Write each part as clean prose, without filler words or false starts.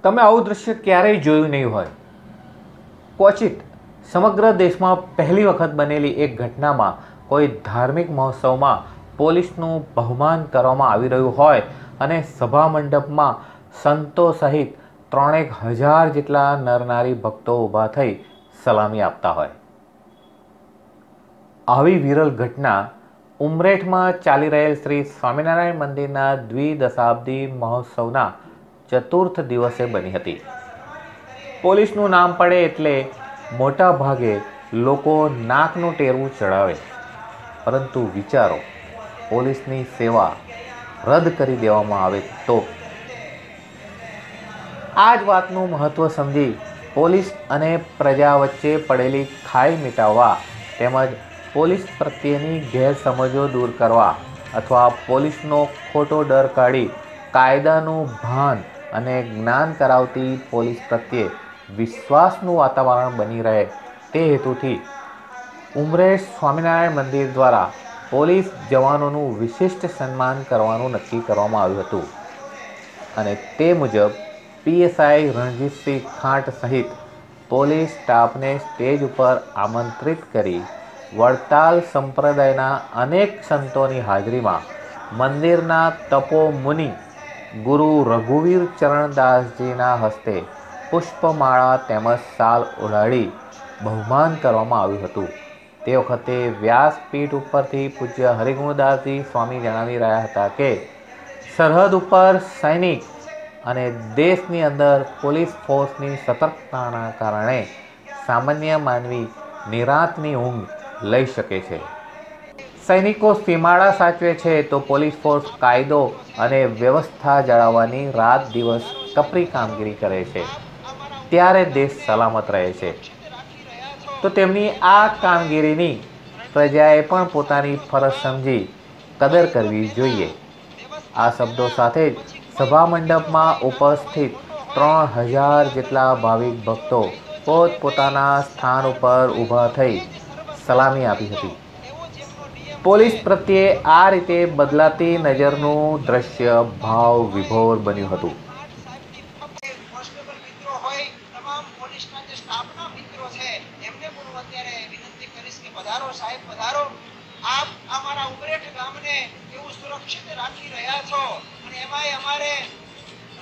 તમે આવું દ્રશ્ય ક્યારેય જોયું નહીં હોય. ક્વચિત સમગ્ર દેશમાં પહેલી વખત બનેલી એક ઘટનામાં કોઈ ધાર્મિક મહોત્સવમાં પોલીસનું બહુમાન કરવામાં આવી રહ્યું હોય અને સભા મંડપમાં સંતો સહિત 3,000 જેટલા નરનારી ભક્તો ઊભા થઈ સલામી આપતા હોય. આવી વિરલ ઘટના ઉમરેઠમાં ચાલી રહેલ શ્રી સ્વામિનારાયણ મંદિરના દ્વિદશાબ્દી મહોત્સવના ચતુર્થ દિવસે બની હતી. પોલીસનું નામ પડે એટલે મોટા ભાગે લોકો નાકનું ટેરવું ચડાવે, પરંતુ વિચારો, પોલીસની સેવા રદ કરી દેવામાં આવે તો? આ જ વાતનું મહત્ત્વ સમજી પોલીસ અને પ્રજા વચ્ચે પડેલી ખાઈ મિટાવવા તેમજ પોલીસ પ્રત્યેની ગેરસમજો દૂર કરવા અથવા પોલીસનો ખોટો ડર કાઢી કાયદાનું ભાન અને જ્ઞાન કરાવતી પોલીસ પ્રત્યે વિશ્વાસનું વાતાવરણ બની રહે તે હેતુથી ઉમરેઠ સ્વામિનારાયણ મંદિર દ્વારા પોલીસ જવાનોનું વિશિષ્ટ સન્માન કરવાનું નક્કી કરવામાં આવ્યું હતું અને તે મુજબ પીએસઆઈ રણજીતસિંહ ખાંટ સહિત પોલીસ સ્ટાફને સ્ટેજ ઉપર આમંત્રિત કરી વડતાલ સંપ્રદાયના અનેક સંતોની હાજરીમાં મંદિરના તપોમુનિ ગુરુ રઘુવીર ચરણદાસજીના હસ્તે પુષ્પમાળા તેમજ શાલ ઓઢાડી બહુમાન કરવામાં આવ્યું હતું. તે વખતે વ્યાસપીઠ ઉપરથી પૂજ્ય હરિગુણદાસજી સ્વામી જણાવી રહ્યા હતા કે સરહદ ઉપર સૈનિક અને દેશની અંદર પોલીસ ફોર્સની સતર્કતાના કારણે સામાન્ય માનવી નિરાંતની ઊંઘ લઈ શકે છે. સૈનિકો સીમાડા સાચવે છે તો પોલીસ ફોર્સ કાયદો અને વ્યવસ્થા જાળવવાની રાત દિવસ કપરી કામગીરી કરે છે. ત્યારે દેશ સલામત રહે છે. તો તેમની આ કામગીરીની પ્રજાએ પણ પોતાની ફરજ સમજી કદર કરવી જોઈએ. આ શબ્દો સાથે જ સભા મંડપમાં ઉપસ્થિત 3,000 જેટલા ભાવિક ભક્તો પોતપોતાના સ્થાન ઉપર ઊભા થઈ સલામી આપી હતી. પોલીસ પ્રત્યે આ રીતે બદલાતી નજરનું દ્રશ્ય ભાવ વિભોર બન્યું હતું.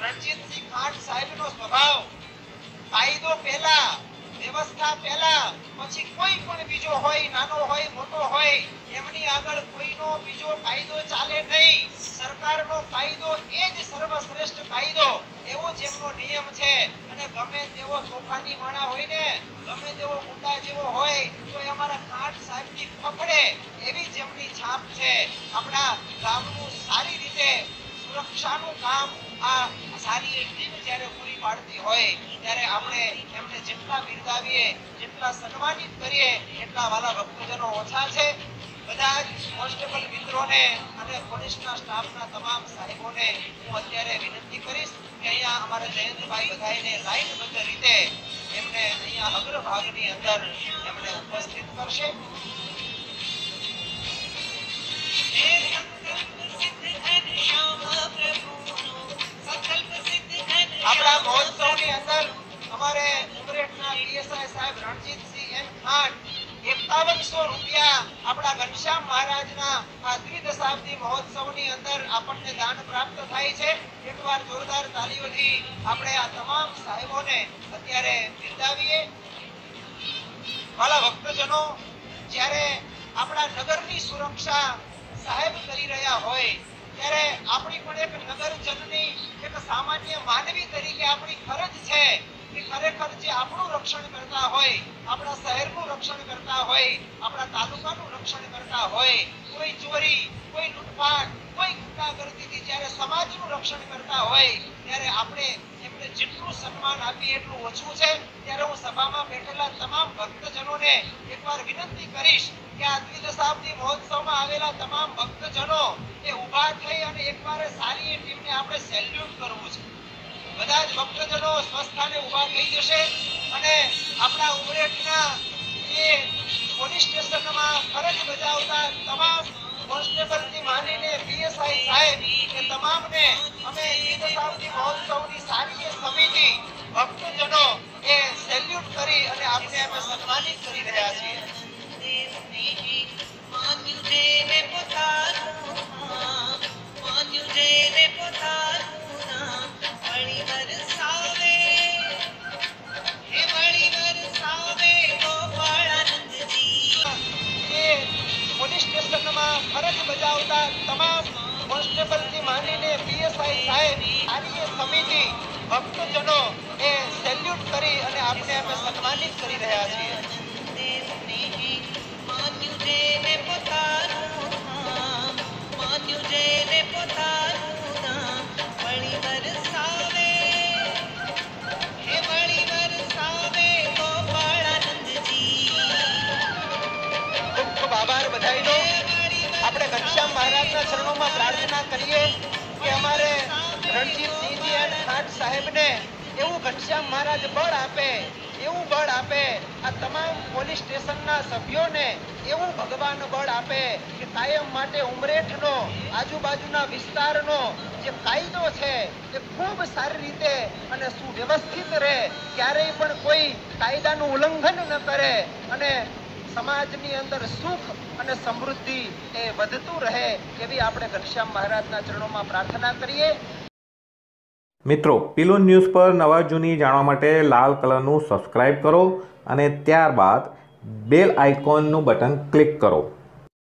રણજીતસિંહ ખાંટ સાહેબનો સ્વભાવ કાયદો પહેલા, વ્યવસ્થા પહેલા, પછી કોઈ પણ બીજો હોય, નાનો હોય, મોટો હોય, એમની આગળ કોઈનો બીજો કાયદો ચાલે નહીં. સરકારનો કાયદો એ જ સર્વશ્રેષ્ઠ કાયદો, એવો જેમનો નિયમ છે. અને ગમે તેવો તોફાની માણા હોય ને, ગમે તેવો ગુંડા જેવો હોય, તો અમારા ખાંટ સાહેબની પકડે એવી જેમની છાપ છે. આપણા ગામનું સારી રીતે સુરક્ષાનું કામ આ સારી એક ટીમ જ્યારે પૂરી પાડતી હોય ત્યારે આપણે એમને જેટલા બિરદાવીએ, જેટલા સન્માનિત કરીએ એટલા વાલા ભક્તજનો ઓછા છે. બધા જ કોન્સ્ટેબલ મિત્રોને અને પોલીસના સ્ટાફના તમામ સાહેબોને હું અત્યારે વિનંતી કરીશ કે અહીંયા અમારા જયંતભાઈ બધાઈને લાઈનબદ્ધ રીતે એમને અહીંયા અગ્રભાગની અંદર એમને ઉપસ્થિત કરશે. આપણા મહોત્સવની અંદર અમારે ઉમરેઠના પીએસઆઈ સાહેબ રણજીતસિંહ એન ખાંટ 5100 રૂપિયા આપણા ઘનશ્યામ મહારાજના આ દ્વિદશાબ્દી મહોત્સવની અંદર આપણને દાન પ્રાપ્ત થાય છે. એકવાર જોરદાર તાલીઓથી આપણે આ તમામ સાહેબોને અત્યારે બિરદાવીએ. વાલા ભક્તજનો, જ્યારે આપણા નગરની સુરક્ષા સાહેબ કરી રહ્યા હોય ત્યારે આપણી પણ એક નગરજનની, એક સામાન્ય માનવી તરીકે આપણી ફરજ છે કે ખરેખર જે આપણું રક્ષણ કરતા હોય, આપણા શહેરનું રક્ષણ કરતા હોય, આપણા તાલુકાનું રક્ષણ કરતા હોય, કોઈ ચોરી, કોઈ લૂંટફાટ, કોઈ ગુંડાગર્દીથી જ્યારે સમાજનું રક્ષણ કરતા હોય ત્યારે આપણે એમને જેટલું સન્માન આપીએ એટલું ઓછું છે. ત્યારે હું સભામાં બેઠેલા તમામ ભક્તજનોને એકવાર વિનંતી કરીશ કે આ દ્વિદશાબ્દી મહોત્સવમાં આવેલા તમામ ભક્તજનો એ ઊભા થઈ અને એકવાર સારી એ ટીમને આપણે સેલ્યુટ કરવું છે. બધા જ ભક્તજનો સ્વસ્થાને ઊભા થઈ જશે અને આપણા ઉમરેઠના એ પોલીસ સ્ટેશનમાં ફરજ બજાવતા તમામ કોન્સ્ટેબલથી માંડીને પીએસઆઈ સાહેબ એ તમામને અમે દ્વિદશાબ્દી મહોત્સવની સારી સમિતિ ભક્તજનો એ સેલ્યુટ કરી અને આપને અમે સન્માનિત કરી રહ્યા છીએ. પોલીસ સ્ટેશનમાં ફરજ બજાવતા તમામ કોન્સ્ટેબલથી માંડીને પીએસઆઈ સાહેબ સારી સમિતિ ભક્તજનો એ સેલ્યુટ કરી અને આપને અમે સન્માનિત કરી રહ્યા છીએ. ખૂબ ખૂબ આભાર બધાયનો. આપણે ઘનશ્યામ મહારાજના ચરણોમાં પ્રાર્થના કરીએ કે અમારે રણજીતસિંહજી અને ખાટ સાહેબને એવું ઘનશ્યામ મહારાજ બળ આપે, એવું બળ આપે, આ તમામ પોલીસ સ્ટેશનના સભ્યોને એવું ભગવાન બળ આપે કે કાયમ માટે ઉમરેઠનો આજુબાજુના વિસ્તારનો જે કાયદો છે એ ખૂબ સારી રીતે અને સુવ્યવસ્થિત રહે, ક્યારેય પણ કોઈ કાયદાનું ઉલ્લંઘન ન કરે અને સમાજની અંદર સુખ અને સમૃદ્ધિ એ વધતું રહે એવી આપણે ઘનશ્યામ મહારાજના ચરણોમાં પ્રાર્થના કરીએ. મિત્રો, પિલોન ન્યૂઝ પર નવા જૂની જાણવા માટે લાલ કલરનું સબસ્ક્રાઇબ કરો અને ત્યારબાદ બેલ આઇકોનનું બટન ક્લિક કરો.